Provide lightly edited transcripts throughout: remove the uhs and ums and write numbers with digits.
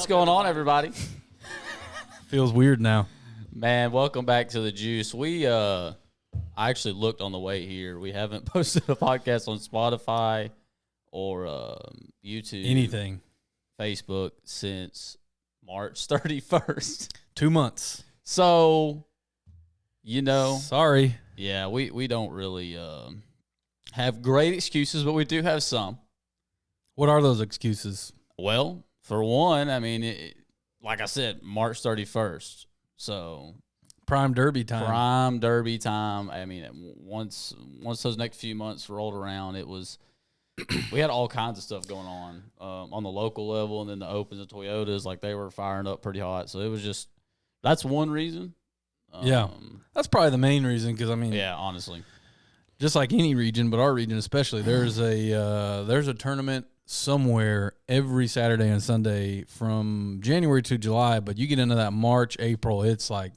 going on, everybody? Feels weird now. Man, welcome back to the Juice. I actually looked on the way here. We haven't posted a podcast on Spotify or YouTube, Anything. Facebook since March 31st. 2 months. So, Sorry. yeah, we don't really have great excuses, but we do have some. What are those excuses? Well, for one, I mean, like I said, March 31st. So Prime Derby time. Prime Derby time. I mean, once those next few months rolled around, we had all kinds of stuff going on the local level, and then the Opens and Toyotas, like they were firing up pretty hot. So it was that's one reason. Yeah, that's probably the main reason because yeah, honestly, just like any region, but our region especially, there's a tournament somewhere every Saturday and Sunday from January to July. But you get into that March, April, it's like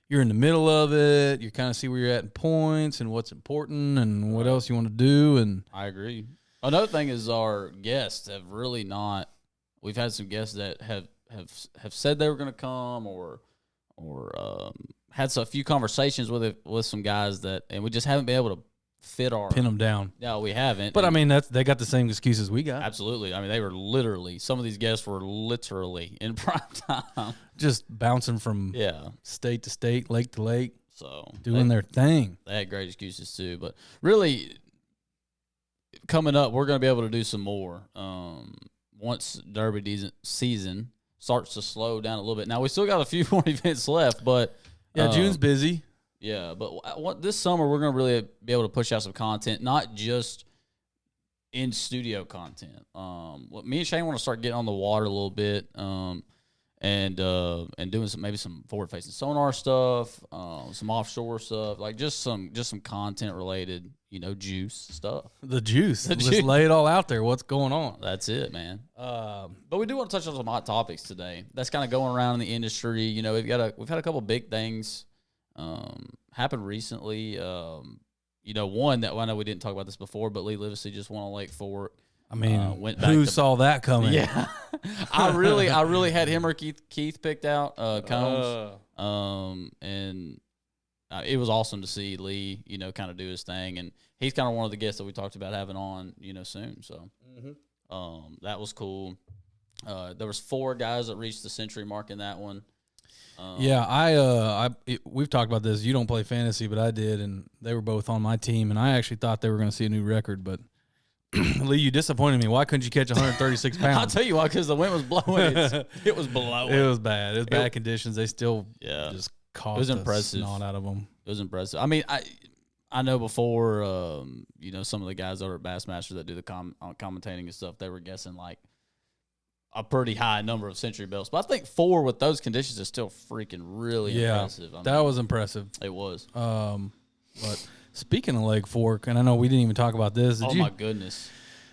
you're in the middle of it. You kind of see where you're at in points and what's important and what else you want to do. And I agree. Another thing is our guests have really not. We've had some guests that have said they were going to come or had a few conversations with some guys and we just haven't been able to pin them down. No, we haven't. But they got the same excuses we got. Absolutely. I mean, they were literally, some of these guests were literally in prime time, just bouncing from state to state, lake to lake, so doing their thing. They had great excuses too, but really, coming up, we're going to be able to do some more once Derby season starts to slow down a little bit. Now we still got a few more events left, but June's busy. Yeah, but this summer we're going to really be able to push out some content, not just in studio content. Me and Shane want to start getting on the water a little bit, and doing some forward facing sonar stuff, some offshore stuff, like just some content related, juice stuff. The juice. Just lay it all out there. What's going on? That's it, man. But we do want to touch on some hot topics today. That's kind of going around in the industry. We've had a couple big things happened recently. One that I know we didn't talk about this before, but Lee Livesey just won on Lake Fork. I mean, who saw that coming? Yeah, I really had him or Keith picked out Combs, and it was awesome to see Lee, kind of do his thing, and he's kind of one of the guests that we talked about having on, soon. So, that was cool. There was 4 guys that reached the century mark in that one. We've talked about this. You don't play fantasy, but I did, and they were both on my team, and I actually thought they were going to see a new record, but Lee, you disappointed me. Why couldn't you catch 136 pounds? I'll tell you why, because the wind was blowing. It was blowing. It was bad. It was bad conditions. They still just caught the snot out of them. It was impressive. I mean, I know before, some of the guys over at Bassmaster that do the commentating and stuff, they were guessing like a pretty high number of century belts. But I think 4 with those conditions is still freaking really impressive. That was impressive. It was. But speaking of Lake Fork, and I know we didn't even talk about this. My goodness.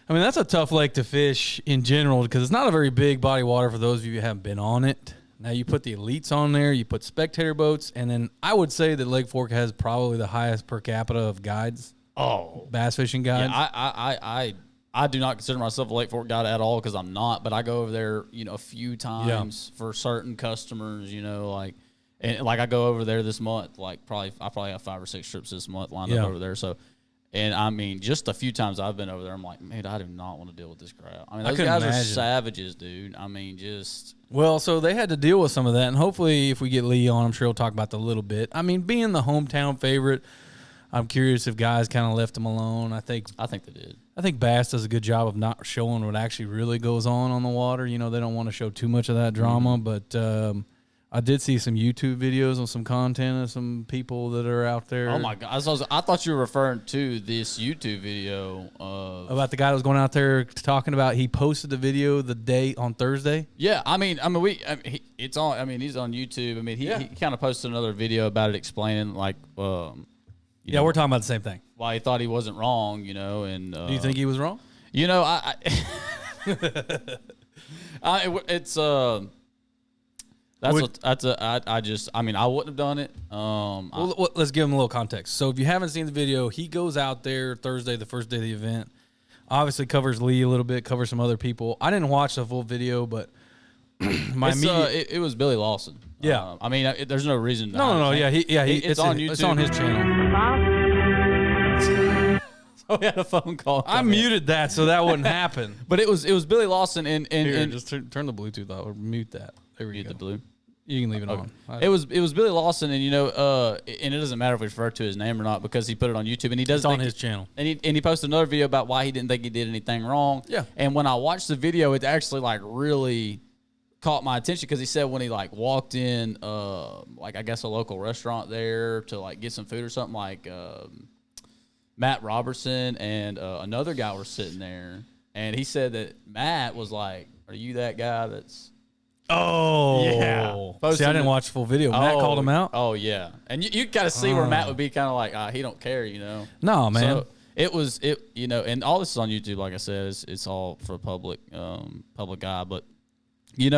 I mean, that's a tough lake to fish in general because it's not a very big body of water for those of you who haven't been on it. Now, you put the elites on there, you put spectator boats, and then I would say that Lake Fork has probably the highest per capita of guides. Oh. Bass fishing guides. Yeah, I do not consider myself a Lake Fork guide at all because I'm not, but I go over there, a few times for certain customers, and I go over there this month, I probably have 5 or 6 trips this month lined up over there. So, and I mean, just a few times I've been over there, I'm like, man, I do not want to deal with this crowd. I mean, those guys are savages, dude. I mean, Well, so they had to deal with some of that, and hopefully if we get Lee on, I'm sure he'll talk about that a little bit. I mean, being the hometown favorite, I'm curious if guys kind of left him alone. I think they did. I think Bass does a good job of not showing what actually really goes on the water. They don't want to show too much of that drama, but I did see some YouTube videos on some content of some people that are out there. Oh, my God. I thought you were referring to this YouTube video about the guy that was going out there talking about he posted the video the day on Thursday. Yeah, he's on YouTube. I mean, he kind of posted another video about it explaining we're talking about the same thing. Why he thought he wasn't wrong, and do you think he was wrong? I wouldn't have done it. Let's give him a little context. So if you haven't seen the video, he goes out there Thursday, the first day of the event. Obviously covers Lee a little bit, covers some other people. I didn't watch the full video, but my it was Billy Lawson. Yeah. I mean, there's no reason. No. Yeah, it's on YouTube. It's on his channel. So we had a phone call. I muted that so that wouldn't happen. But it was Billy Lawson and just turn the Bluetooth off or mute that. There we go. The blue. You can leave it on. It was Billy Lawson, and and it doesn't matter if we refer to his name or not because he put it on YouTube, and he does. It's on his channel, and he posted another video about why he didn't think he did anything wrong. Yeah. And when I watched the video, it actually like really caught my attention because he said when he like walked in, like I guess a local restaurant there to like get some food or something, like Matt Robertson and another guy were sitting there, and he said that Matt was like, "Are you that guy that's?" Oh, yeah. See, I didn't watch the full video. Matt called him out. Oh, yeah. And you got to see where Matt would be kind of like, he don't care, No, man. So and all this is on YouTube, like I said, it's all for public eye. But, he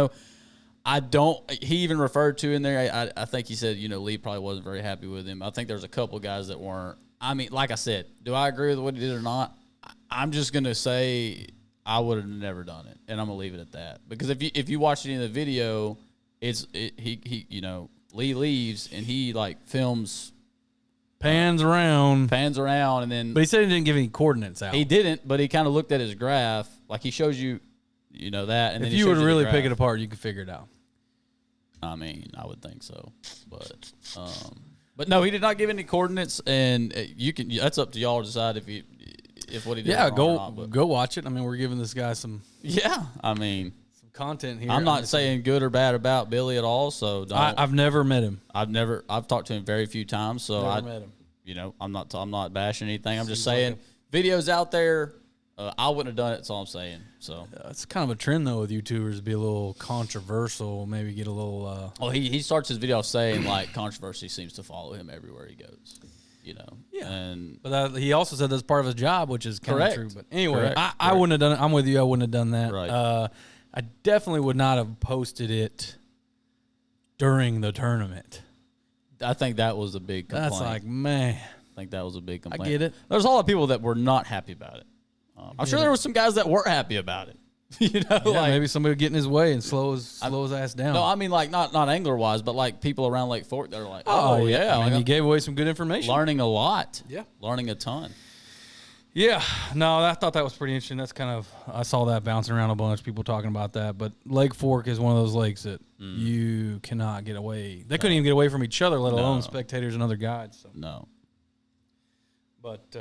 even referred to in there, I think he said, Lee probably wasn't very happy with him. I think there's a couple guys that weren't. I mean, like I said, do I agree with what he did or not? I'm just going to say I would have never done it, and I'm gonna leave it at that. Because if you watch any of the video, Lee leaves and he like films, pans around, and then. But he said he didn't give any coordinates out. He didn't, but he kind of looked at his graph, like he shows you, that. And if then you would really pick it apart, you could figure it out. I mean, I would think so, but no, he did not give any coordinates, and you can. That's up to y'all to decide if what he did. Yeah, go watch it. I mean, we're giving this guy some. Yeah, I mean, some content here. I'm not saying good or bad about Billy at all. So I've never met him. I've talked to him very few times. So never met him. I'm not bashing anything. I'm just saying videos out there. I wouldn't have done it. That's all I'm saying. So it's kind of a trend though with YouTubers to be a little controversial. Maybe get a little. Well, he starts his video saying like controversy seems to follow him everywhere he goes. Yeah. But he also said that's part of his job, which is kind of true. But anyway, Correct. I wouldn't have done it. I'm with you. I wouldn't have done that. Right. I definitely would not have posted it during the tournament. I think that was a big complaint. That's like, man. I think that was a big complaint. I get it. There's a lot of people that were not happy about it. I'm sure there were some guys that were happy about it. Maybe somebody would get in his way and slow his ass down. No, I mean like not angler wise, but like people around Lake Fork that are like, oh yeah. I mean, like, he gave away some good information. Learning a lot. Yeah. Learning a ton. Yeah. No, I thought that was pretty interesting. That's kind of, I saw that bouncing around a bunch, people talking about that. But Lake Fork is one of those lakes that you cannot get away. They couldn't even get away from each other, let alone spectators and other guides. So. No. But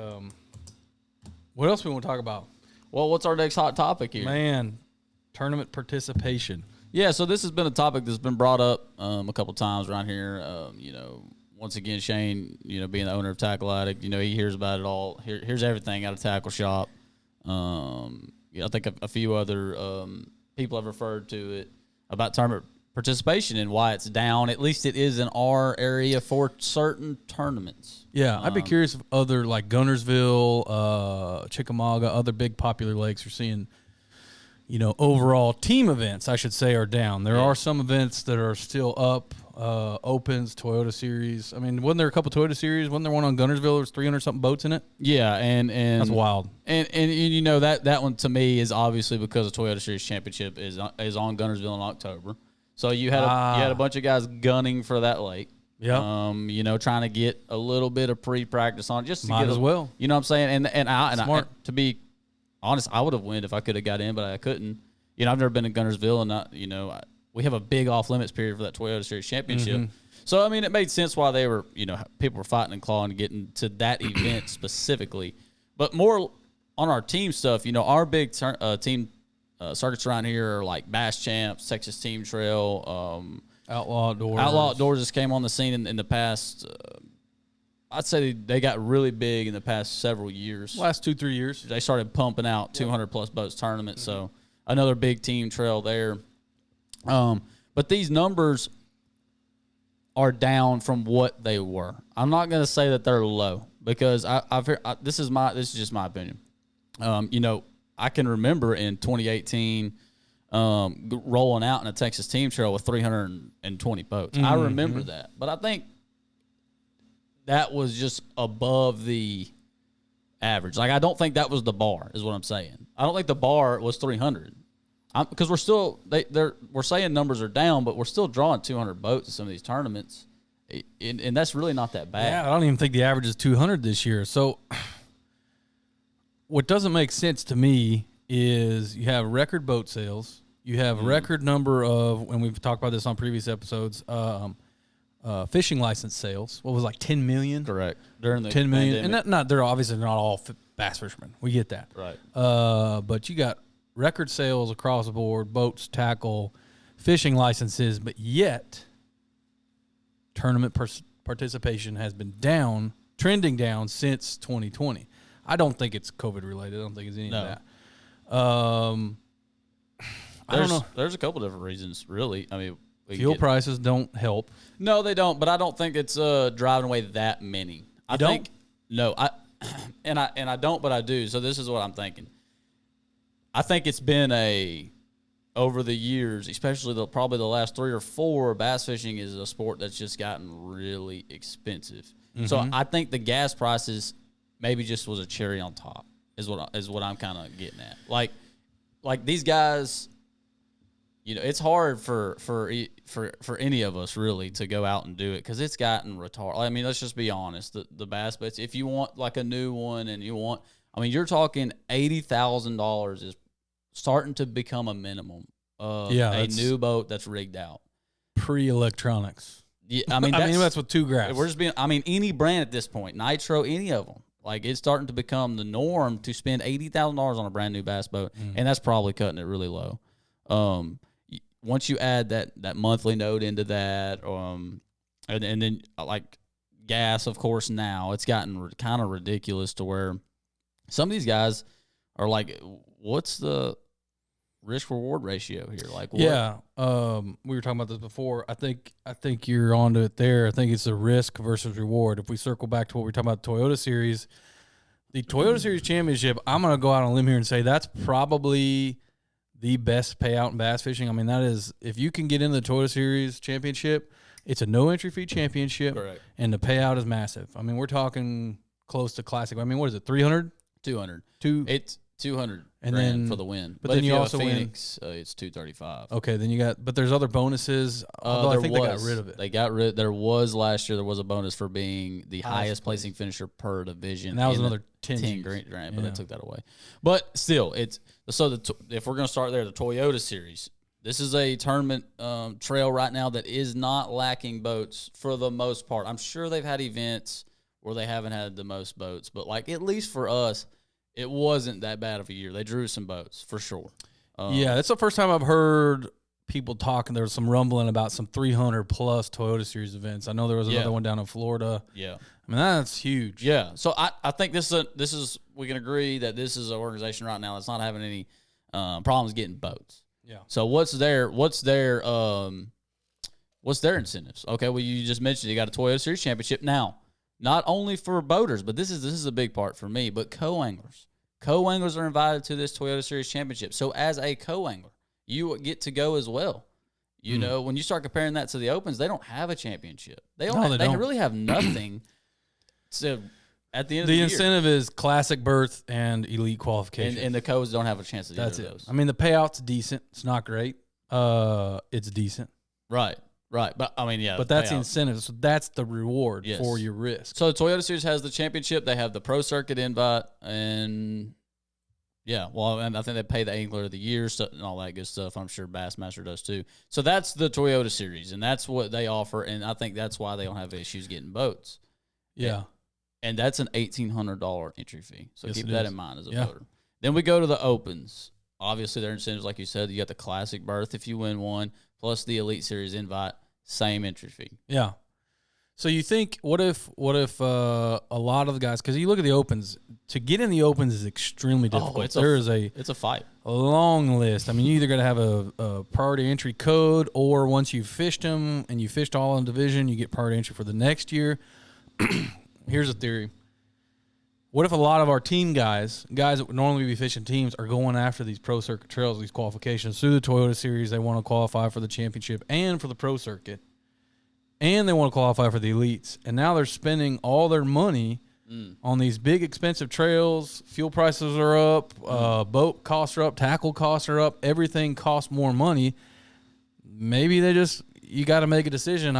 what else we want to talk about? Well, what's our next hot topic here? Man, tournament participation. Yeah, so this has been a topic that's been brought up a couple times around here. Once again, Shane, being the owner of Tackle Addict, he hears about it all. Here's everything out of Tackle Shop. I think a few other people have referred to it about tournament participation and why it's down. At least it is in our area for certain tournaments. Yeah, I'd be curious if other like Gunnersville, Chickamauga, other big popular lakes are seeing, overall team events, I should say, are down. There are some events that are still up, Opens, Toyota Series. I mean, wasn't there a couple Toyota Series? Wasn't there one on Gunnersville? There was 300-something boats in it? Yeah, and that's wild. And that one to me is obviously because the Toyota Series Championship is on Gunnersville in October. So you had a bunch of guys gunning for that lake. Yeah. Trying to get a little bit of pre-practice on it just to Might get as well. You know what I'm saying? And Smart. To be honest, I would have won if I could have got in, but I couldn't. I've never been to Gunnersville, and we have a big off-limits period for that Toyota Series Championship. Mm-hmm. So I mean, it made sense why they were, people were fighting and clawing to get into that event specifically. But more on our team stuff, our big team circuits around here are like Bass Champs, Texas Team Trail, Outlaw Outdoors. Outlaw Outdoors just came on the scene in the past. I'd say they got really big in the past several years. Last 2-3 years, they started pumping out 200+ boats tournaments. Mm-hmm. So another big team trail there. But these numbers are down from what they were. I'm not going to say that they're low because I've heard, this is just my opinion. I can remember in 2018 rolling out in a Texas Team Trail with 320 boats. Mm-hmm. I remember that. But I think that was just above the average. Like, I don't think that was the bar, is what I'm saying. I don't think the bar was 300. because we're saying numbers are down, but we're still drawing 200 boats in some of these tournaments, and that's really not that bad. Yeah, I don't even think the average is 200 this year. So what doesn't make sense to me is you have record boat sales, you have a record number of, and we've talked about this on previous episodes, fishing license sales. What was like 10 million? Correct. During the 10 million, pandemic. and they're obviously not all bass fishermen. We get that, Right? but you got record sales across the board, boats, tackle, fishing licenses, but yet tournament participation has been trending down since 2020. I don't think it's COVID related. I don't think it's any of that. I don't know. There's a couple different reasons, really. I mean, fuel prices don't help. No, they don't. But I don't think it's driving away that many. I think no. I don't, but I do. So this is what I'm thinking. I think it's been over the years, especially probably the last 3 or 4, bass fishing is a sport that's just gotten really expensive. Mm-hmm. So I think the gas prices maybe just was a cherry on top. Is what I'm kind of getting at. Like these guys, it's hard for any of us really to go out and do it because it's gotten retarded. I mean, let's just be honest. The bass boats, if you want like a new one and you're talking $80,000 is starting to become a minimum of a new boat that's rigged out. Pre-electronics. Yeah, I mean that's with 2 graphs. We're just any brand at this point, Nitro, any of them. Like, it's starting to become the norm to spend $80,000 on a brand new bass boat, and that's probably cutting it really low. Once you add that monthly note into that, and then like gas, of course, now it's gotten kind of ridiculous to where some of these guys are like, what's the risk reward ratio here? Like, what? Yeah, we were talking about this before. I think you're onto it there. I think it's the risk versus reward. If we circle back to what we were talking about, the Toyota Series Championship, I'm going to go out on a limb here and say that's probably the best payout in bass fishing. I mean, that is, if you can get into the Toyota Series Championship, it's a no entry fee championship. Correct. And the payout is massive. I mean, we're talking close to classic. I mean, what is it? 300? 200. It's 200 and grand then for the win. But then if you have also a Phoenix, it's 235. Okay, then you got, but there's other bonuses. I think they got rid of it. There was last year. There was a bonus for being the highest placing finisher per division, and that was another 10 grand, but they took that away. But still, if we're going to start there, the Toyota Series. This is a tournament trail right now that is not lacking boats for the most part. I'm sure they've had events where they haven't had the most boats, but like at least for us, it wasn't that bad of a year. They drew some boats for sure. Yeah, that's the first time I've heard people talking. There was some rumbling about some 300 plus Toyota Series events. I know there was another one down in Florida. Yeah, I mean that's huge. Yeah, so I think this is we can agree that this is an organization right now that's not having any problems getting boats. Yeah. So what's their incentives? Okay, well you just mentioned you got a Toyota Series Championship now. Not only for boaters, but this is a big part for me, but co-anglers. Co-anglers are invited to this Toyota Series Championship. So as a co-angler, you get to go as well. You know, when you start comparing that to the Opens, they don't have a championship. They really have nothing. So at the end of the year, incentive is classic berth and elite qualification. And the co's don't have a chance to do those. I mean, the payout's decent. It's not great. It's decent. Right. But I mean, yeah. But that's the incentive. So that's the reward for your risk. So the Toyota Series has the championship. They have the Pro Circuit invite, and and I think they pay the Angler of the Year and all that good stuff. I'm sure Bassmaster does too. So that's the Toyota Series, and that's what they offer, and I think that's why they don't have issues getting boats. Yeah. And that's an $1,800 entry fee. So keep that in mind as a boater. Then we go to the Opens. Obviously, their incentives, like you said, you got the classic berth if you win one, plus the Elite Series invite. Same entry fee. Yeah. So you think, what if a lot of the guys, because you look at the Opens, to get in the Opens is extremely difficult. It's a fight. A long list. I mean, you either got to have a priority entry code, or once you've fished them and you fished all in division, you get priority entry for the next year. Here's a theory. What if a lot of our team guys that would normally be fishing teams, are going after these Pro Circuit trails, these qualifications through the Toyota Series? They want to qualify for the championship and for the Pro Circuit, and they want to qualify for the elites. And now they're spending all their money On these big expensive trails, fuel prices are up, boat costs are up, tackle costs are up, everything costs more money. Maybe you got to make a decision.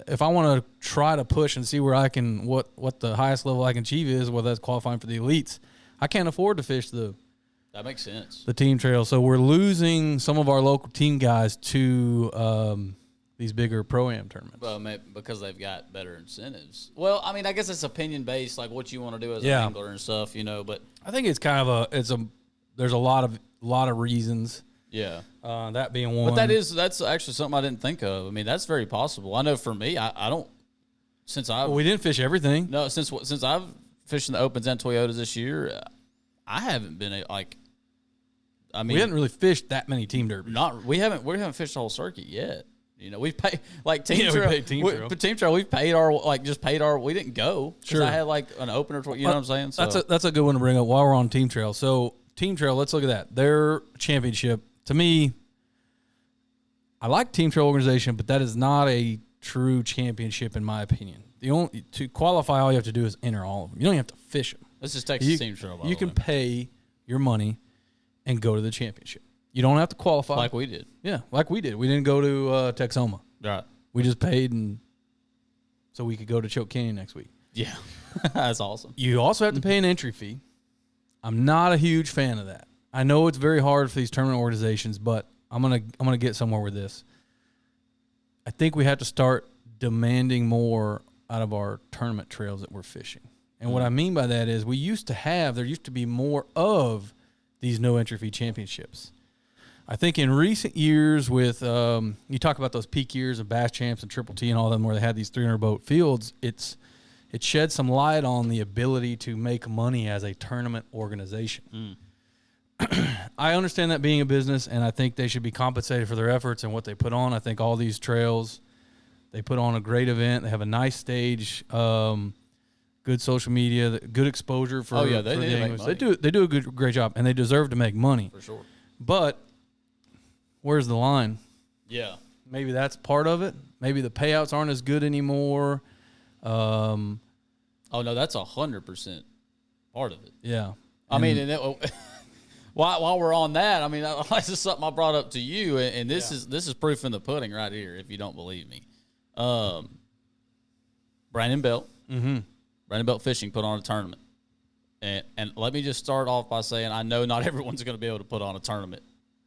If I want to try to push and see where I can, what the highest level I can achieve is, whether that's qualifying for the elites, I can't afford to fish that makes sense. The team trail. So we're losing some of our local team guys to these bigger pro-am tournaments. Well, maybe because they've got better incentives. Well, I mean, I guess it's opinion based, like what you want to do as an angler and stuff, but I think it's kind of there's a lot of reasons. Yeah. That being one. But that's actually something I didn't think of. I mean, that's very possible. I know for me, I don't, we didn't fish everything. No, since I've fished in the Opens and Toyotas this year, I haven't been we hadn't really fished that many team derbies. We haven't fished the whole circuit yet. We've paid team trail. We paid team trail. Team trail. We've paid our. We didn't go because I had an opener. You know what I'm saying? So. That's a good one to bring up while we're on team trail. So team trail, let's look at that. Their championship, to me, I like team trail organization, but that is not a true championship in my opinion. To qualify, all you have to do is enter all of them. You don't even have to fish them. This is Texas team trail. You can pay your money and go to the championship. You don't have to qualify. Like we did. Yeah, like we did. We didn't go to Texoma. Right. We just paid so we could go to Choke Canyon next week. Yeah. That's awesome. You also have to pay an entry fee. I'm not a huge fan of that. I know it's very hard for these tournament organizations, but I'm gonna get somewhere with this. I think we have to start demanding more out of our tournament trails that we're fishing. And what I mean by that is there used to be more of these no entry fee championships. I think in recent years with, you talk about those peak years of Bass Champs and Triple T and all of them where they had these 300 boat fields, it shed some light on the ability to make money as a tournament organization. I understand that being a business, and I think they should be compensated for their efforts and what they put on. I think all these trails, they put on a great event. They have a nice stage, good social media, good exposure for, they for the need to anglers. make money. They do a great job, and they deserve to make money. For sure. But where's the line? Yeah. Maybe that's part of it. Maybe the payouts aren't as good anymore. Oh, no, that's 100% part of it. Yeah. I mean, and while we're on that, I mean, this is something I brought up to you, and this is proof in the pudding right here, if you don't believe me. Brandon Belt. Mm-hmm. Brandon Belt Fishing put on a tournament. And let me just start off by saying I know not everyone's going to be able to put on a tournament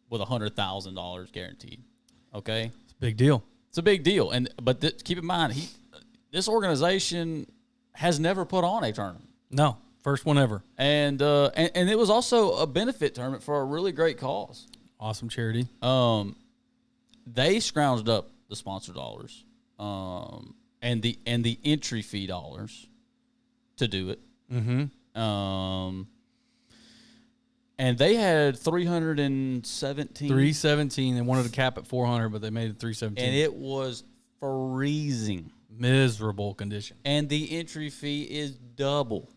with $100,000 guaranteed. Okay? It's a big deal. It's a big deal. But keep in mind, this organization has never put on a tournament. No, first one ever. And it was also a benefit tournament for a really great cause. Awesome charity. They scrounged up the sponsor dollars, and the entry fee dollars to do it. Mm-hmm. And they had 317. 317. They wanted to cap at 400, but they made it 317. And it was freezing. Miserable condition. And the entry fee is double,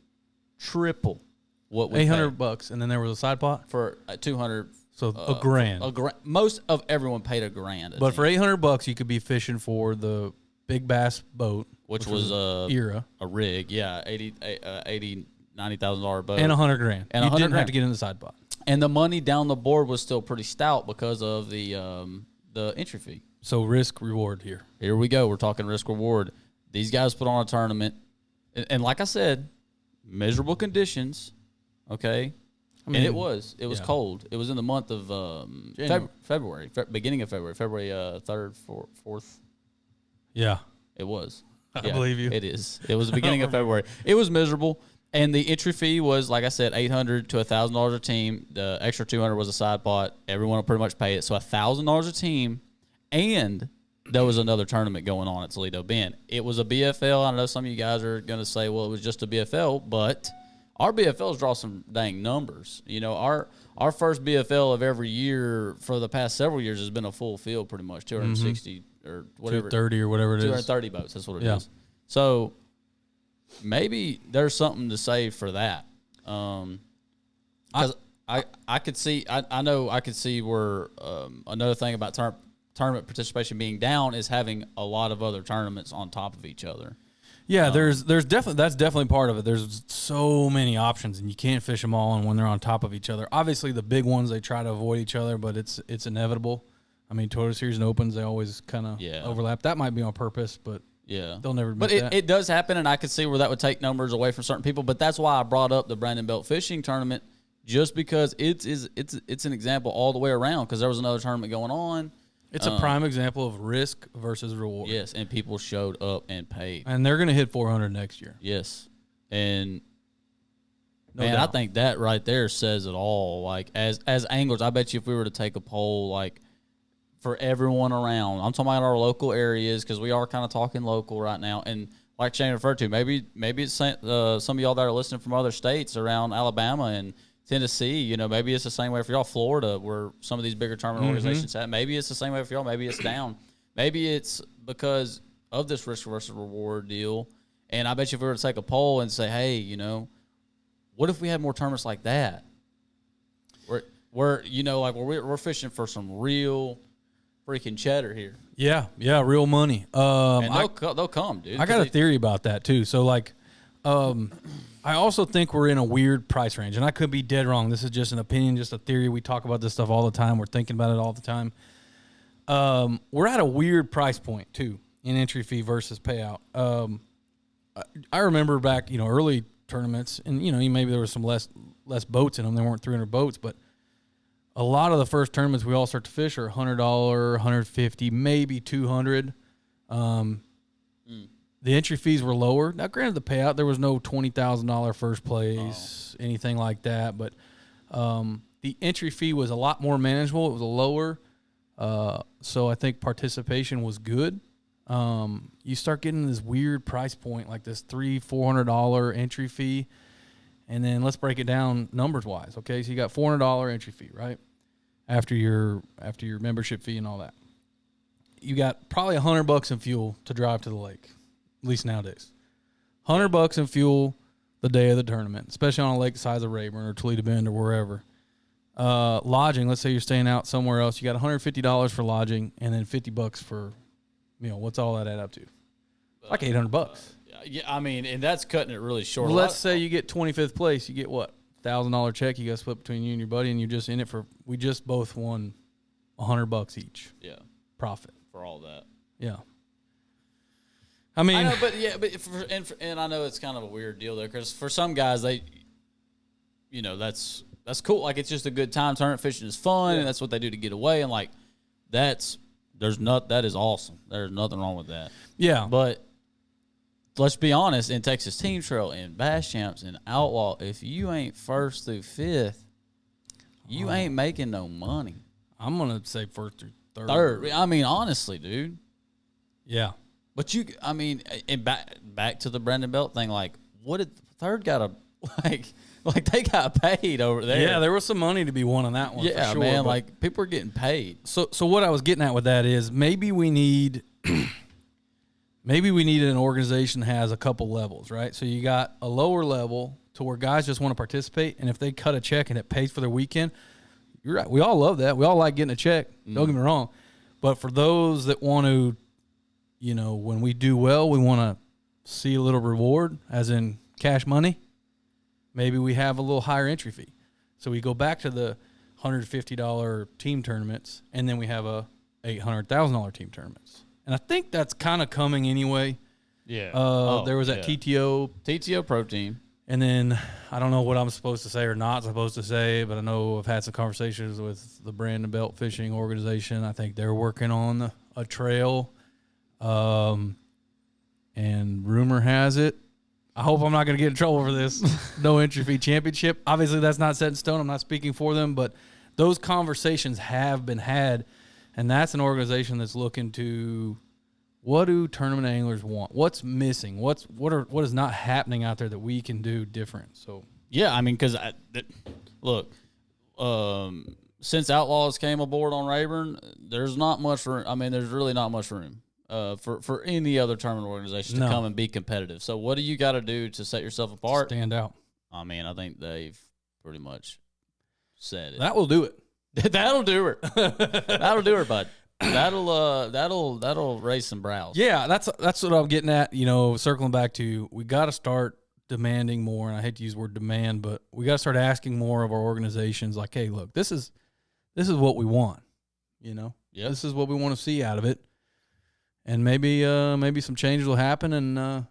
triple what we $800, and then there was a side pot for 200. So a grand. Most of everyone paid a grand. But for $800, you could be fishing for the big bass boat, which was era a rig, yeah, $90,000 boat, and $100 grand. And you $100 didn't grand. have to get in the side pot. And the money down the board was still pretty stout because of the entry fee. So risk reward here. Here we go. We're talking risk reward. These guys put on a tournament, and like I said, miserable conditions. Okay, I mean, and it was cold. It was in the month of February, beginning of February, February 3rd, 4th. Yeah, it was. I believe you. It is. It was the beginning of February. It was miserable. And the entry fee was, like I said, $800 to $1,000 a team. The extra $200 was a side pot. Everyone will pretty much pay it. So $1,000 a team, and there was another tournament going on at Toledo Bend. It was a BFL. I know some of you guys are going to say, well, it was just a BFL, but our BFLs draw some dang numbers. You know, our first BFL of every year for the past several years has been a full field pretty much, 260 or whatever. 230 or whatever it is. 230 boats, that's what it is. So maybe there's something to say for that. Because I could see, I know I could see where another thing about tournament participation being down is having a lot of other tournaments on top of each other. Yeah, there's definitely that's definitely part of it. There's so many options, and you can't fish them all. And when they're on top of each other, obviously the big ones they try to avoid each other, but it's inevitable. I mean, Toyota Series and Opens, they always kind of overlap. That might be on purpose, but they'll never admit that. But it does happen, and I could see where that would take numbers away from certain people. But that's why I brought up the Brandon Belt Fishing Tournament, just because it's an example all the way around, because there was another tournament going on. It's a prime example of risk versus reward. Yes, and people showed up and paid. And they're going to hit 400 next year. Yes. And, I think that right there says it all. Like, as anglers, I bet you if we were to take a poll, like, for everyone around, I'm talking about our local areas, because we are kind of talking local right now. And like Shane referred to, maybe it's some of y'all that are listening from other states around Alabama and Tennessee, maybe it's the same way for y'all. Florida, where some of these bigger tournament organizations have. Maybe it's the same way for y'all. Maybe it's down. Maybe it's because of this risk versus reward deal. And I bet you if we were to take a poll and say, hey, what if we had more tournaments like that? Where we're fishing for some real freaking cheddar here. Yeah, real money. And they'll come, dude. I got a theory about that too. So I also think we're in a weird price range, and I could be dead wrong. This is just an opinion, just a theory. We talk about this stuff all the time. We're thinking about it all the time. We're at a weird price point too in entry fee versus payout. I remember back, early tournaments, and maybe there was some less boats in them. There weren't 300 boats, but a lot of the first tournaments we all start to fish are $100, $150, maybe $200. The entry fees were lower. Now, granted, the payout, there was no $20,000 first place, anything like that. But the entry fee was a lot more manageable. It was a lower. So I think participation was good. You start getting this weird price point, like this $300-$400 entry fee. And then let's break it down numbers-wise. Okay, so you got $400 entry fee, right? After your membership fee and all that. You got probably $100 in fuel to drive to the lake. At least nowadays. $100 in fuel the day of the tournament, especially on a lake the size of Rayburn or Toledo Bend or wherever. Lodging, let's say you're staying out somewhere else. You got $150 for lodging and then $50 for meal. What's all that add up to? Like $800. And that's cutting it really short. Well, let's say you get 25th place. You get what? $1,000 check you got to split between you and your buddy, and you're just in it for, we just both won $100 each. Yeah. Profit. For all that. Yeah. I mean, I know, and I know it's kind of a weird deal there, because for some guys, they, that's cool. Like, it's just a good time. Tournament fishing is fun, and that's what they do to get away. And like, that is awesome. There's nothing wrong with that. Yeah. But let's be honest, in Texas Team Trail and Bass Champs and Outlaw, if you ain't first through fifth, you ain't making no money. I'm gonna say first through third. Honestly, dude. Yeah. But and back to the Brandon Belt thing, like, what did third got like they got paid over there? Yeah, there was some money to be won on that one. Yeah, for sure, man, like people are getting paid. So what I was getting at with that is maybe we need an organization that has a couple levels, right? So you got a lower level to where guys just want to participate, and if they cut a check and it pays for their weekend, you're right. We all love that. We all like getting a check. Don't get me wrong, but for those that want to, when we do well, we want to see a little reward, as in cash money. Maybe we have a little higher entry fee. So we go back to the $150 team tournaments, and then we have a $800,000 team tournaments. And I think that's kind of coming anyway. Yeah. There was that TTO Pro Team. And then I don't know what I'm supposed to say or not supposed to say, but I know I've had some conversations with the Brandon Belt Fishing Organization. I think they're working on a trail. And rumor has it, I hope I'm not going to get in trouble for this, no entry fee championship. Obviously, that's not set in stone. I'm not speaking for them, but those conversations have been had, and that's an organization that's looking to, what do tournament anglers want? What's missing? What is not happening out there that we can do different? So yeah, because look, since Outlaws came aboard on Rayburn, there's not much room. There's really not much room for any other tournament organization to come and be competitive. So what do you got to do to set yourself apart? Stand out. I think they've pretty much said it. That will do it. That'll do her. That'll do her, bud. that'll raise some brows. Yeah, that's what I'm getting at. You know, circling back to, we got to start demanding more. And I hate to use the word demand, but we got to start asking more of our organizations. Like, hey, look, this is what we want. You know, this is what we want to see out of it. And maybe some changes will happen, and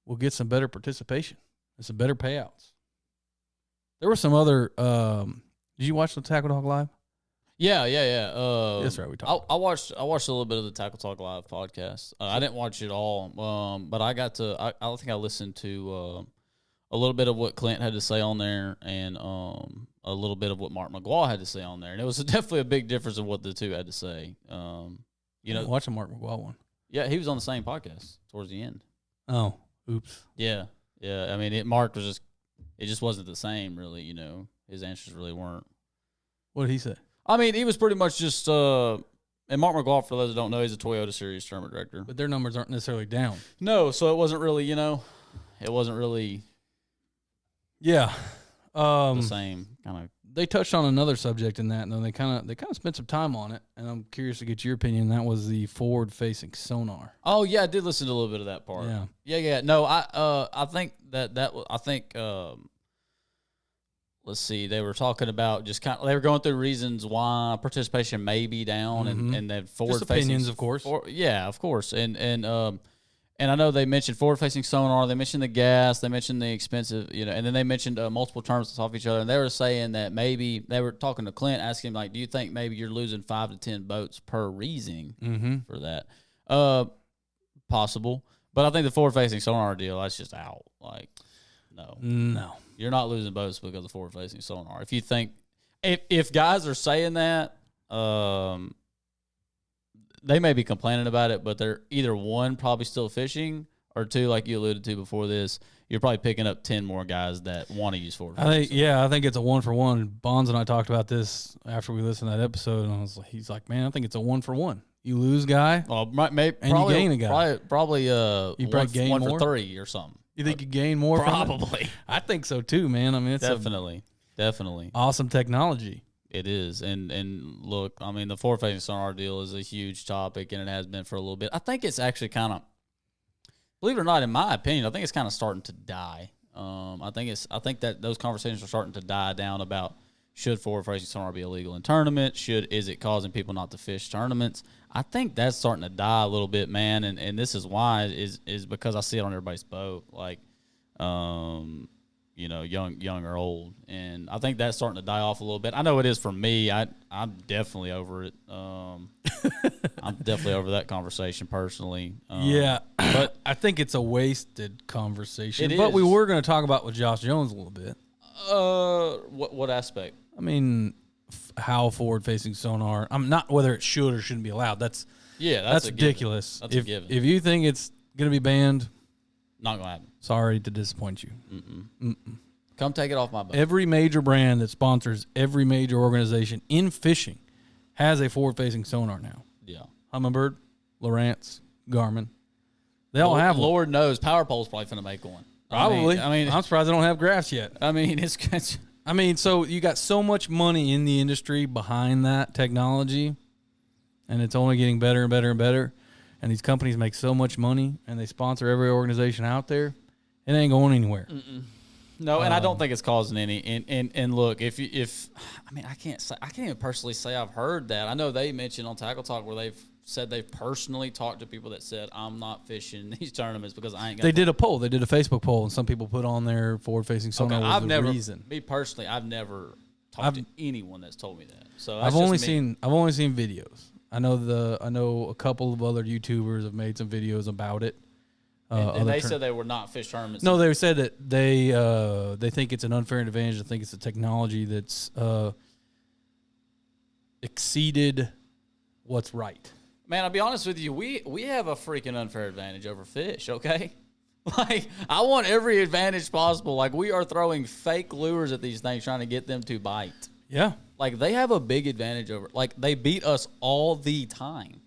we'll get some better participation and some better payouts. There were some other. Did you watch the Tackle Talk Live? Yeah. That's right. We talked. I watched a little bit of the Tackle Talk Live podcast. I didn't watch it all, but I got to. I think I listened to a little bit of what Clint had to say on there, and a little bit of what Mark McGraw had to say on there, and it was definitely a big difference in what the two had to say. You know, watch the Mark McGraw one. Yeah, he was on the same podcast towards the end. Oh, oops. Yeah. I mean, Mark was just. It just wasn't the same, really. You know, his answers really weren't. What did he say? I mean, he was pretty much just. And Mark McGraw, for those that don't know, he's a Toyota Series tournament director. But their numbers aren't necessarily down. No, so it wasn't really. You know, it wasn't really. Yeah. The same kind of. They touched on another subject in that, and then they kind of spent some time on it, and I'm curious to get your opinion. That was the forward-facing sonar. Oh yeah, I did listen to a little bit of that part. Yeah. No, I think let's see, they were talking about just they were going through reasons why participation may be down, and then forward-facing opinions, of course. Of course, and I know they mentioned forward-facing sonar. They mentioned the gas. They mentioned the expensive, and then they mentioned multiple terms off each other. And they were saying that maybe they were talking to Clint, asking him, like, do you think maybe you're losing 5 to 10 boats per reasing for that? Possible. But I think the forward-facing sonar deal, that's just out. Like, no. You're not losing boats because of forward-facing sonar. If you think, if guys are saying that, they may be complaining about it, but they're either one, probably still fishing, or two, like you alluded to before this, you're probably picking up 10 more guys that want to use forward. I think it's a 1-for-1. Bonds and I talked about this after we listened to that episode, and he's like, man, I think it's a 1-for-1. You lose guy, maybe, and you gain a guy. Probably you gain one more? for 3 or something. You think you gain more? Probably. I think so too, man. I mean, it's definitely awesome technology. It is, and look, I mean, the forward-facing sonar deal is a huge topic, and it has been for a little bit. I think it's actually kind of, believe it or not, in my opinion, I think it's kind of starting to die. I think that those conversations are starting to die down about, should forward-facing sonar be illegal in tournaments? Is it causing people not to fish tournaments? I think that's starting to die a little bit, man, and this is why is because I see it on everybody's boat, like, young or old, and I think that's starting to die off a little bit. I know it is for me. I'm definitely over it. I'm definitely over that conversation personally. But I think it's a wasted conversation. But we were going to talk about with Josh Jones a little bit. What aspect? I mean, how forward-facing sonar. I'm not whether it should or shouldn't be allowed. That's ridiculous. That's a given. If you think it's going to be banned, not going to happen. Sorry to disappoint you. Come take it off my boat. Every major brand that sponsors every major organization in fishing has a forward-facing sonar now. Yeah. Humminbird, Lowrance, Garmin. They all have one. Lord knows, PowerPole's probably going to make one. Probably. I mean, I'm surprised they don't have graphs yet. I mean, so you got so much money in the industry behind that technology, and it's only getting better and better and better. And these companies make so much money, and they sponsor every organization out there. It ain't going anywhere. No, and I don't think it's causing any. And look, I can't even personally say I've heard that. I know they mentioned on Tackle Talk where they've said they've personally talked to people that said, I'm not fishing these tournaments because I ain't got. They did a poll. They did a Facebook poll, and some people put on their forward-facing sonar was the reason. Me personally, I've never talked to anyone that's told me that. So I've only seen videos. I know a couple of other YouTubers have made some videos about it. And they said they were not fish tournaments. No, they said that they think it's an unfair advantage. They think it's a technology that's exceeded what's right. Man, I'll be honest with you. We have a freaking unfair advantage over fish, okay? Like, I want every advantage possible. Like, we are throwing fake lures at these things trying to get them to bite. Yeah. Like, they have a big advantage over. Like, they beat us all the time.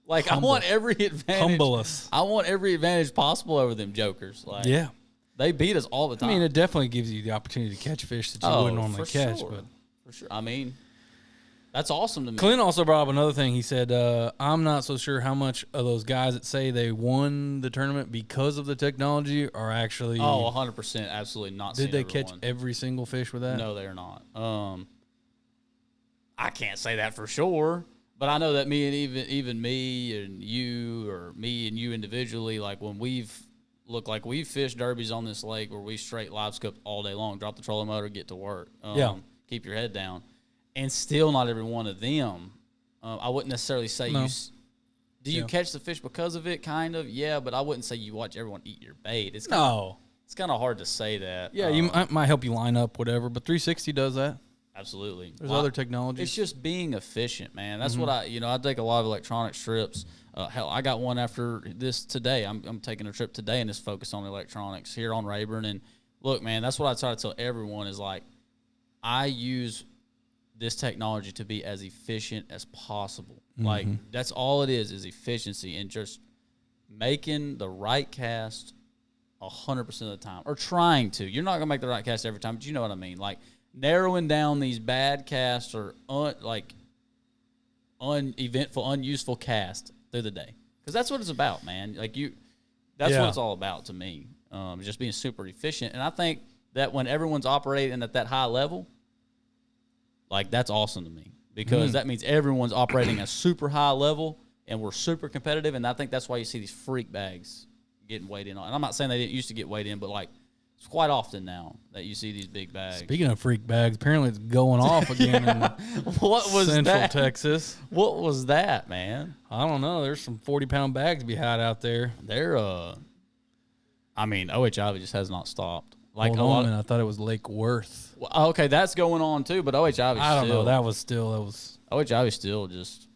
Like, I want every advantage. Humble us. I want every advantage possible over them jokers. Like, yeah. They beat us all the time. I mean, it definitely gives you the opportunity to catch fish that you wouldn't normally catch. Sure. But for sure. I mean, That's awesome to me. Clint also brought up another thing. He said, I'm not so sure how much of those guys that say they won the tournament because of the technology are actually... Oh, 100%. Absolutely not. Did they catch every single fish with that? No, they're not. I can't say that for sure, but I know that me and even me and you, or me and you individually, like when we've fished derbies on this lake where we straight live scope all day long, drop the trolling motor, get to work. Keep your head down. And still not every one of them. I wouldn't necessarily say no. Do you catch the fish because of it? Kind of, yeah, but I wouldn't say you watch everyone eat your bait. It's kind of hard to say that. Yeah, you might help you line up, whatever, but 360 does that. Absolutely. There's other technologies. It's just being efficient, man. That's what I take a lot of electronic trips. Hell, I got one after this today. I'm taking a trip today and just focus on electronics here on Rayburn. And look, man, that's what I try to tell everyone is like, I use this technology to be as efficient as possible. Like, that's all it is efficiency and just making the right cast 100% of the time, or trying to. You're not going to make the right cast every time, but you know what I mean. Like, narrowing down these bad casts or uneventful, unuseful casts through the day. Because that's what it's about, man. Like, that's what it's all about to me. Just being super efficient. And I think that when everyone's operating at that high level, like, that's awesome to me, because that means everyone's operating at a super high level and we're super competitive. And I think that's why you see these freak bags getting weighed in on. And I'm not saying they didn't used to get weighed in, but like, it's quite often now that you see these big bags. Speaking of freak bags, apparently it's going off again in what was Central Texas. What was that, man? I don't know. There's some 40-pound bags to be had out there. They're, OHIV just has not stopped. Like, hold on a minute. I thought it was Lake Worth. Well, okay, that's going on too, but OHIV I don't know. That was OHIV still just,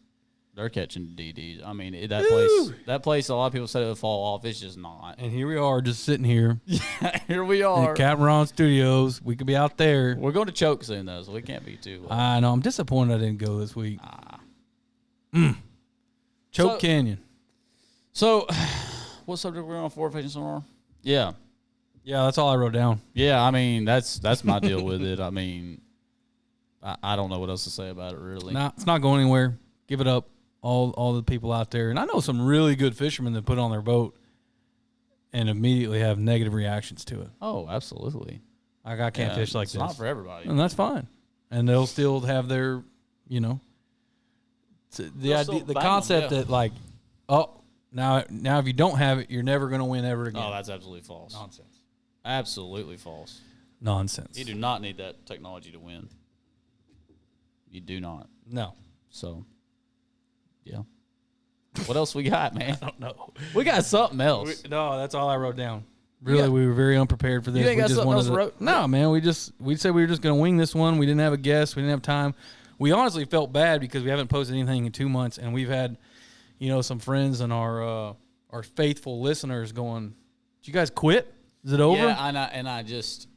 they're catching DDs. I mean, that place, a lot of people said it would fall off. It's just not. And here we are, just sitting here. Yeah, here we are. At Captain Ron Studios. We could be out there. We're going to choke soon, though, so we can't be too. I know. I'm disappointed I didn't go this week. Choke Canyon. So, what subject we're on for, fishing sonar? Yeah. Yeah, that's all I wrote down. Yeah, I mean, that's my deal with it. I mean, I don't know what else to say about it, really. Nah, it's not going anywhere. Give it up. All the people out there. And I know some really good fishermen that put on their boat and immediately have negative reactions to it. Oh, absolutely. Like, I can't fish like this. It's not for everybody. And that's fine. And they'll still have their, the concept that, like, now if you don't have it, you're never going to win ever again. Oh, that's absolutely false. Nonsense. Absolutely false. Nonsense. You do not need that technology to win. You do not. No. So, yeah. What else we got, man? I don't know. We got something else. No, that's all I wrote down. Really, we were very unprepared for this. You ain't got something else wrote? No, man. We said we were just going to wing this one. We didn't have a guest. We didn't have time. We honestly felt bad because we haven't posted anything in 2 months, and we've had, some friends and our faithful listeners going, "Did you guys quit? Is it over?" Yeah, and I just,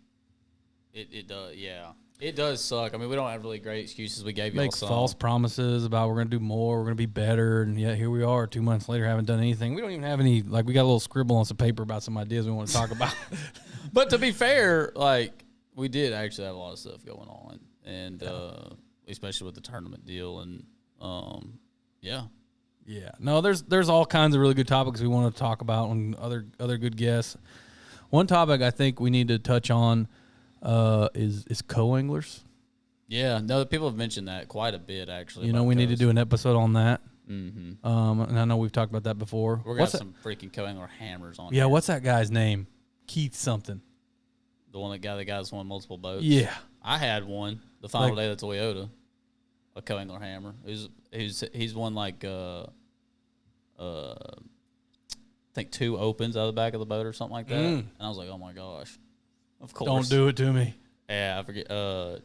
it does. Yeah, it does suck. I mean, we don't have really great excuses. We gave you make false promises about we're going to do more, we're going to be better, and yet here we are 2 months later, haven't done anything. We don't even have any. Like, we got a little scribble on some paper about some ideas we want to talk about. But to be fair, like, we did actually have a lot of stuff going on, and especially with the tournament deal, and yeah. Yeah. No, there's all kinds of really good topics we want to talk about and other good guests. One topic I think we need to touch on is co-anglers. Yeah, no, people have mentioned that quite a bit, actually. We need to do an episode on that. Mm-hmm. And I know we've talked about that before. We're got some freaking co-angler hammers on. Yeah, here. what's that guy's name? Keith something. The guy's won multiple boats. Yeah, I had one the final day of the Toyota, a co-angler hammer. He's won like I think 2 opens out of the back of the boat or something like that. And I was like, oh my gosh, of course. Don't do it to me. Yeah, I forget.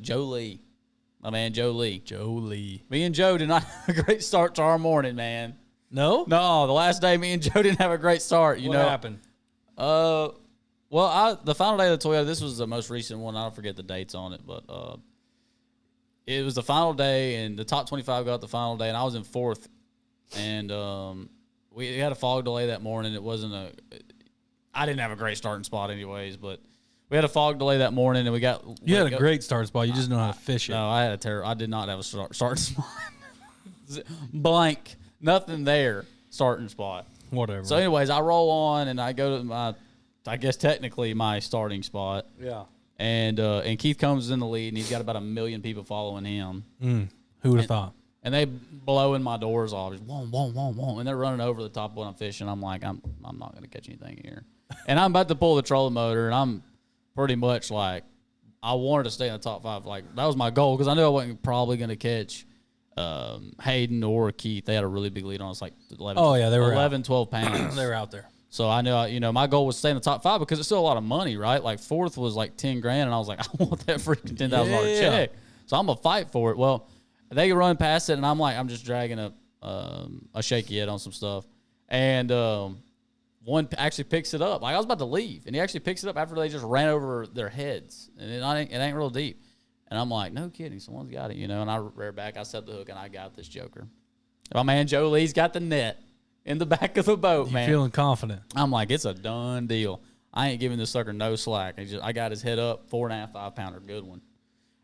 Joe Lee, my man Joe Lee. Joe Lee. Me and Joe did not have a great start to our morning, man. No, the last day me and Joe didn't have a great start. What happened? Well, the final day of the Toyota, this was the most recent one. I don't forget the dates on it, but it was the final day, and the top 25 got the final day, and I was in 4th. And we had a fog delay that morning. It wasn't I didn't have a great starting spot anyways, but We had a fog delay that morning, and we got. You had a great start spot. You just know how to fish it. No, I had a terror. I did not have a starting spot. Blank, nothing there. Starting spot. Whatever. So, anyways, I roll on, and I go to my, I guess technically my starting spot. Yeah. And Keith Combs is in the lead, and he's got about 1 million people following him. Who would have thought? And they blowing my doors off, just whoa, whoa, whoa, whoa, and they're running over the top of what I'm fishing. I'm like, I'm not going to catch anything here. And I'm about to pull the trolling motor, and I'm pretty much like, I wanted to stay in the top 5. Like, that was my goal, because I knew I wasn't probably going to catch Hayden or Keith. They had a really big lead on us, like 11. Oh, yeah, they were 11, 12 pounds. They were out there. So I knew, my goal was to stay in the top 5 because it's still a lot of money, right? Like 4th was like 10 grand, and I was like, I want that freaking $10,000 check. So I'm gonna fight for it. Well, they run past it, and I'm just dragging a shaky head on some stuff, and one actually picks it up. Like I was about to leave, and he actually picks it up after they just ran over their heads, and it ain't real deep. And I'm like, no kidding, someone's got it, And I rear back, I set the hook, and I got this joker. My man Joe Lee's got the net in the back of the boat, man. Feeling confident. I'm like, it's a done deal. I ain't giving this sucker no slack. I got his head up, 4.5, 5-pounder, good one.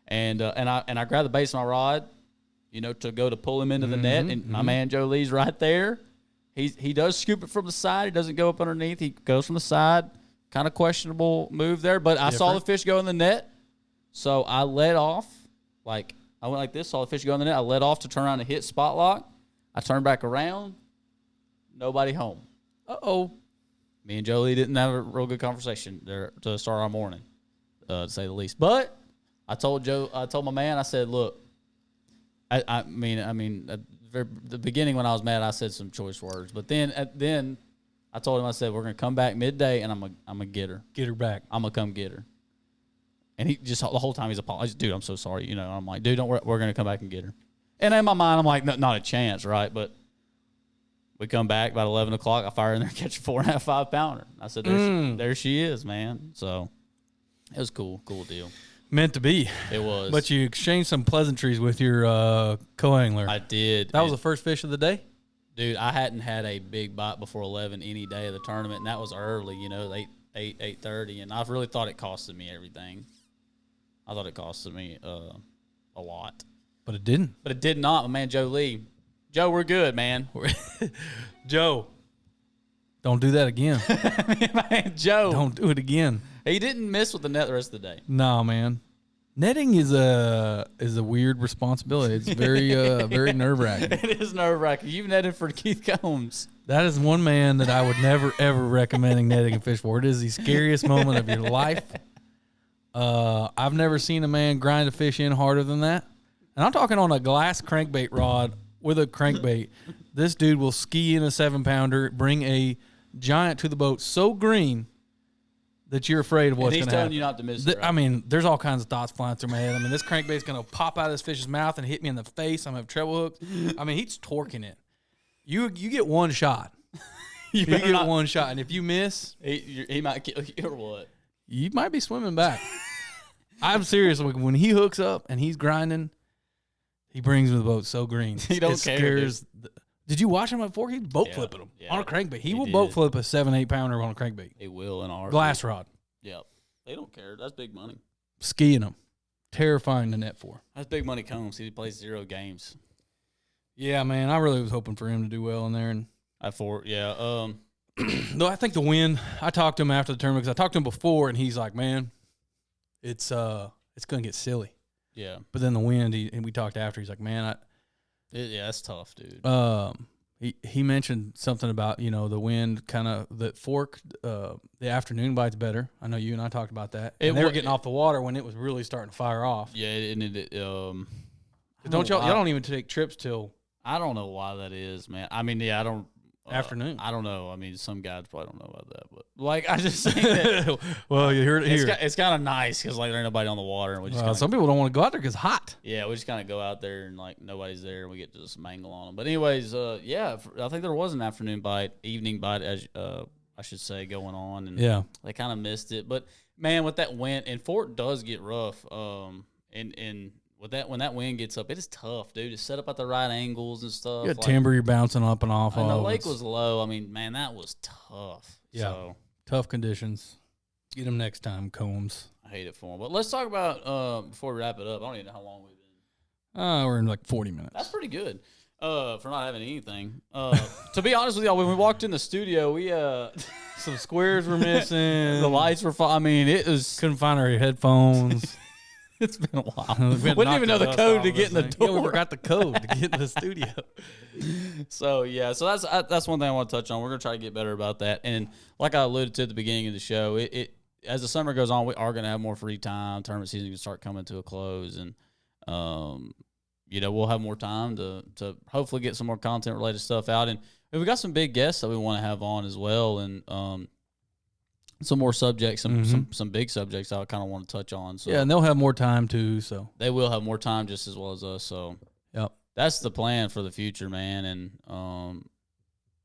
And I grabbed the base of my rod, to go to pull him into the net. And my man Joe Lee's right there. He does scoop it from the side. He doesn't go up underneath. He goes from the side. Kind of questionable move there, but I saw the fish go in the net, so I let off. Like I went like this, saw the fish go in the net. I let off to turn around and hit spot lock. I turned back around. Nobody home. Uh-oh. Me and Jolie didn't have a real good conversation there to start our morning, to say the least. But I told my man, I said, look, I mean, at the beginning when I was mad, I said some choice words. But then I told him, I said, we're going to come back midday, and I'm gonna get her. Get her back. I'm going to come get her. And he just, the whole time he's apologizing. Dude, I'm so sorry. I'm like, dude, don't worry. We're going to come back and get her. And in my mind, I'm like, not a chance, right? But we come back about 11 o'clock. I fire in there, catch a 4.5, 5-pounder. I said, there she is, man. So it was cool deal. Meant to be. It was. But you exchanged some pleasantries with your co-angler. I did. That was the first fish of the day? Dude, I hadn't had a big bite before 11 any day of the tournament, and that was early, 8:30, and I really thought it costed me everything. I thought it costed me a lot. But it didn't. But it did not. My man Joe Lee. Joe, we're good, man. Joe, don't do that again. Man, Joe. Don't do it again. He didn't miss with the net the rest of the day. No, man. Netting is a weird responsibility. It's very very nerve-wracking. It is nerve-wracking. You've netted for Keith Combs. That is one man that I would never, ever recommend netting a fish for. It is the scariest moment of your life. I've never seen a man grind a fish in harder than that. And I'm talking on a glass crankbait rod with a crankbait. This dude will ski in a 7-pounder, bring a giant to the boat so green that you're afraid of what's going to happen. He's telling you not to miss it, right? I mean, there's all kinds of thoughts flying through my head. I mean, this crankbait's going to pop out of this fish's mouth and hit me in the face. I'm going to have treble hooks. I mean, he's torquing it. You get one shot. you get one shot. And if you miss, he might kill you or what? You might be swimming back. I'm serious. When he hooks up and he's grinding, he brings the boat so green. He don't care. Did you watch him before? He's boat flipping him on a crankbait. He will boat flip a 7-8 pounder on a crankbait. He will in our glass rod. Yep. They don't care. That's big money. Skiing them. Terrifying to net for. That's big money Combs. He plays 0 games. Yeah, man. I really was hoping for him to do well in there. And though I think the wind, I talked to him after the tournament because I talked to him before, and he's like, man, it's going to get silly. Yeah. But then the wind, and we talked after, he's like, man, that's tough, dude. He mentioned something about, the wind kind of that fork, the afternoon bite's better. I know you and I talked about that. And they were getting off the water when it was really starting to fire off. Yeah, y'all don't even take trips till I don't know why that is, man. I mean, yeah, I don't afternoon. I don't know. I mean, some guys probably don't know about that, but I just think that. Well, you heard it here. It's kind of nice because there ain't nobody on the water, and we just some people don't want to go out there because it's hot. Yeah, we just kind of go out there and nobody's there, and we get to just mangle on them. But anyways, I think there was an afternoon bite, evening bite, as I should say, going on, and they kind of missed it. But man, with that wind, and Fort does get rough, and with that, when that wind gets up, it is tough, dude. To set up at the right angles and stuff. You got timber you're bouncing up and off. And the lake was low. I mean, man, that was tough. Yeah, so, tough conditions. Get them next time, Combs. I hate it for him. But let's talk about before we wrap it up. I don't even know how long we've been. We're in like 40 minutes. That's pretty good for not having anything. To be honest with y'all, when we walked in the studio, we some squares were missing. The lights were. I mean, it was couldn't find our headphones. It's been a while. We didn't even know the code to get in the door. Yeah, we forgot the code to get in the studio. So that's one thing I want to touch on. We're gonna try to get better about that. And like I alluded to at the beginning of the show, it as the summer goes on, we are gonna have more free time. Tournament season can start coming to a close, and we'll have more time to hopefully get some more content related stuff out. And we got some big guests that we want to have on as well, and some more subjects, some big subjects I kind of want to touch on. So yeah, and they'll have more time too. So they will have more time just as well as us. So yep, that's the plan for the future, man. And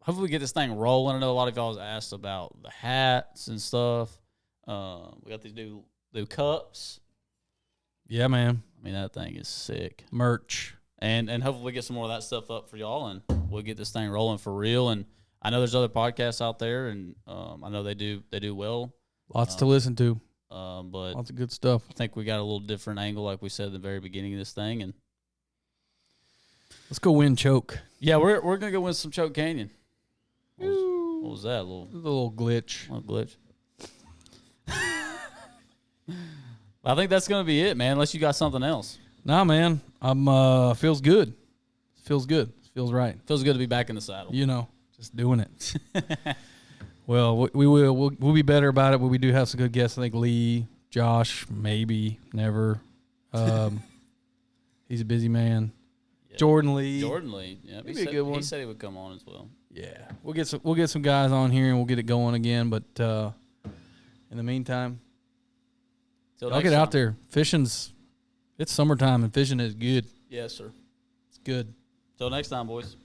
hopefully we get this thing rolling. I know a lot of y'all asked about the hats and stuff. We got these new cups. Yeah, man. I mean, that thing is sick. Merch. And hopefully we get some more of that stuff up for y'all, and we'll get this thing rolling for real. And I know there's other podcasts out there, and I know they do well. Lots to listen to. But lots of good stuff. I think we got a little different angle, like we said at the very beginning of this thing. And let's go win choke. Yeah, we're gonna go win some Choke Canyon. What was that? A little glitch. A little glitch. I think that's gonna be it, man. Unless you got something else. Nah, man. I'm feels good. Feels good. Feels right. Feels good to be back in the saddle. Just doing it. Well, we'll be better about it, but we do have some good guests. I think Lee, Josh, maybe, never. He's a busy man. Yeah. Jordan Lee. Yeah, be a good one. He said he would come on as well. Yeah, we'll get some guys on here and we'll get it going again. But in the meantime, I'll get out there. It's summertime and fishing is good. Yes, sir. It's good. Till next time, boys.